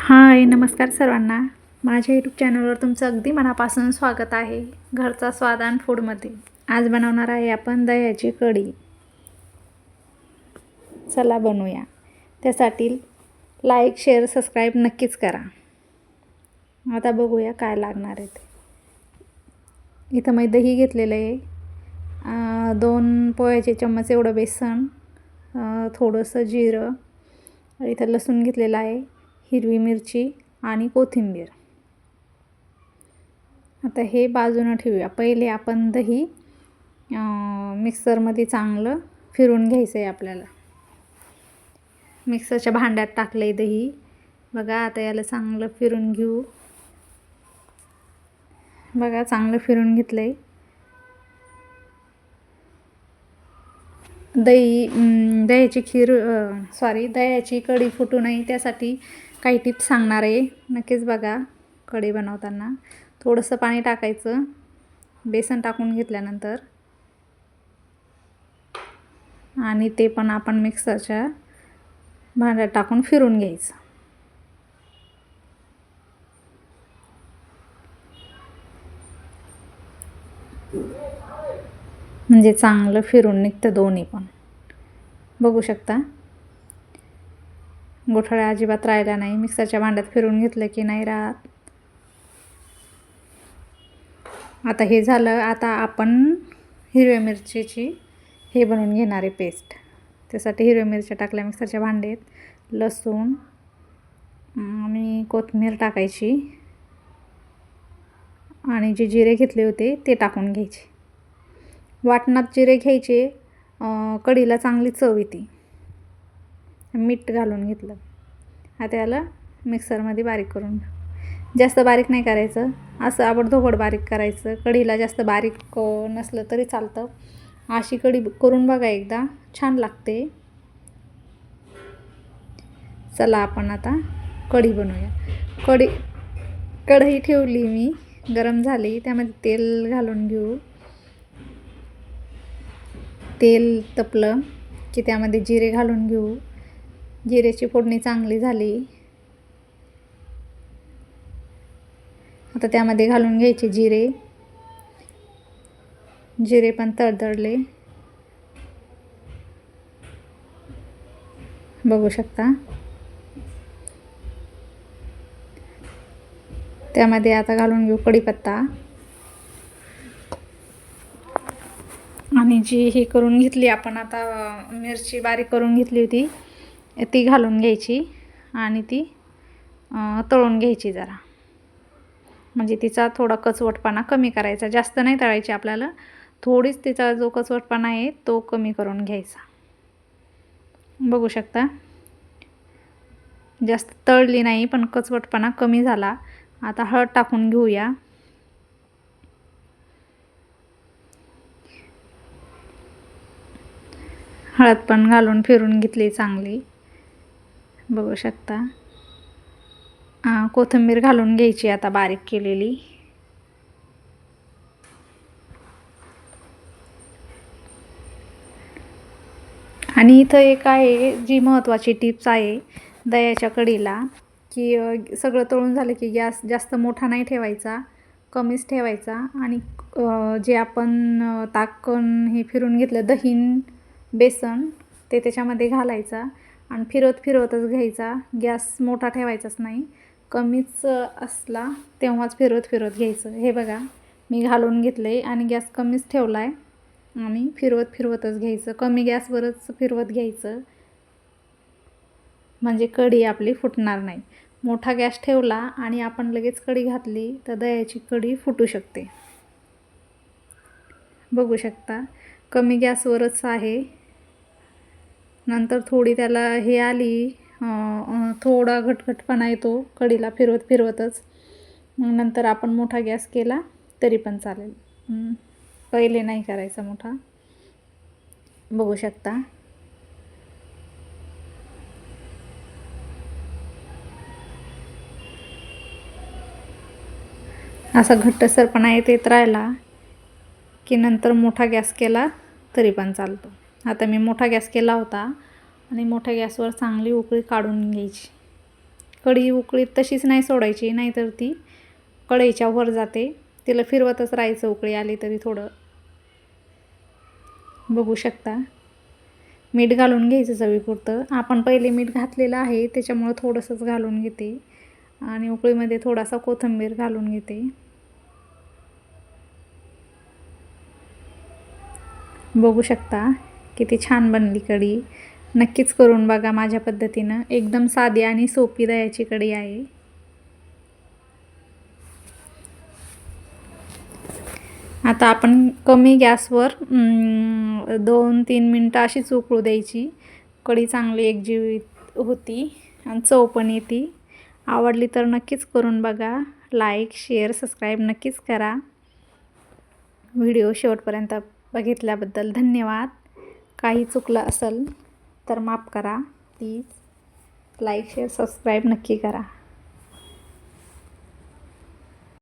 हाय, नमस्कार सर्वांना. माझ्या यूट्यूब चॅनलवर तुमचं अगदी मनापासून स्वागत आहे. घरचा स्वाद आणि फूडमध्ये आज बनवणार आहे आपण दह्याची कढी. चला बनवूया. त्यासाठी लाईक, शेअर, सबस्क्राईब नक्कीच करा. आता बघूया काय लागणार आहे ते. इथं मी दही घेतलेलं आहे, 2 पोह्याचे चम्मच एवढं बेसन, थोडंसं जिरं, इथं लसूण घेतलेला आहे, हिरवी मिरची आणि कोथिंबीर. आता हे बाजूनं ठेवूया. पहिले आपण दही मिक्सरमध्ये चांगलं फिरून घ्यायचं आहे आपल्याला. मिक्सरच्या भांड्यात टाकलं आहे दही. बघा आता याला चांगलं फिरून घेऊ. बघा चांगलं फिरून घेतलं आहे. दह्याची कढी फुटू नये त्यासाठी काही टिप्स सांगणार आहे. नक्कीच बघा. कढी बनवताना थोडंसं पाणी टाकायचं बेसन टाकून घेतल्यानंतर, आणि ते पण आपण मिक्सरच्या भांड्यात टाकून फिरून घ्यायचं. म्हणजे चांगलं फिरून निघतं दोन्ही पण. बघू शकता गोठळ्या अजिबात राहिला नाही. मिक्सरच्या भांड्यात फिरून घेतलं की नाही राहत. आता हे झालं. आता आपण हिरव्या मिरचीची हे बनवून घेणार आहे पेस्ट. त्यासाठी हिरव्या मिरच्या टाकल्या मिक्सरच्या भांड्यात, लसूण आणि कोथिंबीर टाकायची, आणि जे जिरे घेतले होते ते टाकून घ्यायचे. वाटणात जिरे घ्यायचे, कढीला चांगली चव येते. मीठ घालून घेतलं. आता याला मिक्सरमध्ये बारीक करून घेऊ. जास्त बारीक नाही करायचं, असं आबडधोबड बारीक करायचं. कढीला जास्त बारीक नसलं तरी चालतं. अशी कढी करून बघा एकदा, छान लागते. चला आपण आता कढी बनवूया. कढई ठेवली मी, गरम झाली. त्यामध्ये तेल घालून घेऊ. तेल तपलं की त्यामध्ये जिरे घालून घेऊ. जिरेची फोडणी चांगली झाली. आता त्यामध्ये घालून घ्यायचे जिरे पण तडतडले. बघू शकता. त्यामध्ये आता घालून घेऊ कढीपत्ता, आणि जी ही करून घेतली आपण आता मिरची बारीक करून घेतली होती ती घालून घ्यायची, आणि ती तळून घ्यायची जरा. म्हणजे तिचा थोडा कचवटपणा कमी करायचा. जास्त नाही तळायची आपल्याला, थोडीच तिचा जो कचवटपणा आहे तो कमी करून घ्यायचा. बघू शकता जास्त तळली नाही पण कचवटपणा कमी झाला. आता हळद टाकून घेऊया. हळद पण घालून फिरून घेतली चांगली. बघू शकता. कोथिंबीर घालून घ्यायची आता बारीक केलेली. आणि इथं एक आहे जी महत्त्वाची टिप्स आहे दह्याच्या कढीला, की सगळं तळून झालं की गॅस जास्त मोठा नाही ठेवायचा, कमीच ठेवायचा. आणि जे आपण टाकून हे फिरून घेतलं दहीन बेसन ते त्याच्यामध्ये घालायचा आणि फिरवतच घ्यायचा. गॅस मोठा ठेवायचाच नाही, कमीच असला तेव्हाच फिरवत घ्यायचं. हे बघा मी घालून घेतलं आहे आणि गॅस कमीच ठेवला आहे, आणि फिरवतच घ्यायचं. कमी गॅसवरच फिरवत घ्यायचं, म्हणजे कढी आपली फुटणार नाही. मोठा गॅस ठेवला आणि आपण लगेच कढी घातली तर दह्याची कढी फुटू शकते. बघू शकता कमी गॅसवरच आहे. नंतर थोडी त्याला हे आली, थोडा घटघटपणा येतो कढीला फिरवतच. मग नंतर आपण मोठा गॅस केला तरी पण चालेल, पहिले नाही करायचा मोठा. बघू शकता. असा घट्टसरपणा येत राहिला की नंतर मोठा गॅस केला तरी पण चालतो. आता मी मोठा गॅस केला होता आणि मोठ्या गॅसवर चांगली उकळी काढून घ्यायची. कढी उकळीत तशीच नाही सोडायची, नाहीतर ती कढईच्या वर जाते. तिला फिरवतच राहायचं उकळी आली तरी थोडं. बघू शकता मीठ घालून घ्यायचं चवीपुरतं. आपण पहिले मीठ घातलेलं आहे त्याच्यामुळे थोडंसंच घालून घेते आणि उकळीमध्ये थोडासा कोथिंबीर घालून घेते. बघू शकता किती छान बनली कढी. नक्कीच करून बघा माझ्या पद्धतीनं. एकदम साधी आणि सोपी दह्याची कढी आहे. आता आपण कमी गॅसवर 2-3 मिनटं अशीच उकळू द्यायची. कढी चांगली एकजीव होती आणि चव पण येते. आवडली तर नक्कीच करून बघा. लाईक, शेअर, सबस्क्राईब नक्कीच करा. व्हिडिओ शेवटपर्यंत बघितल्याबद्दल धन्यवाद. काही चुकलं असेल तर माफ करा प्लीज. लाईक, शेअर, सबस्क्राईब नक्की करा.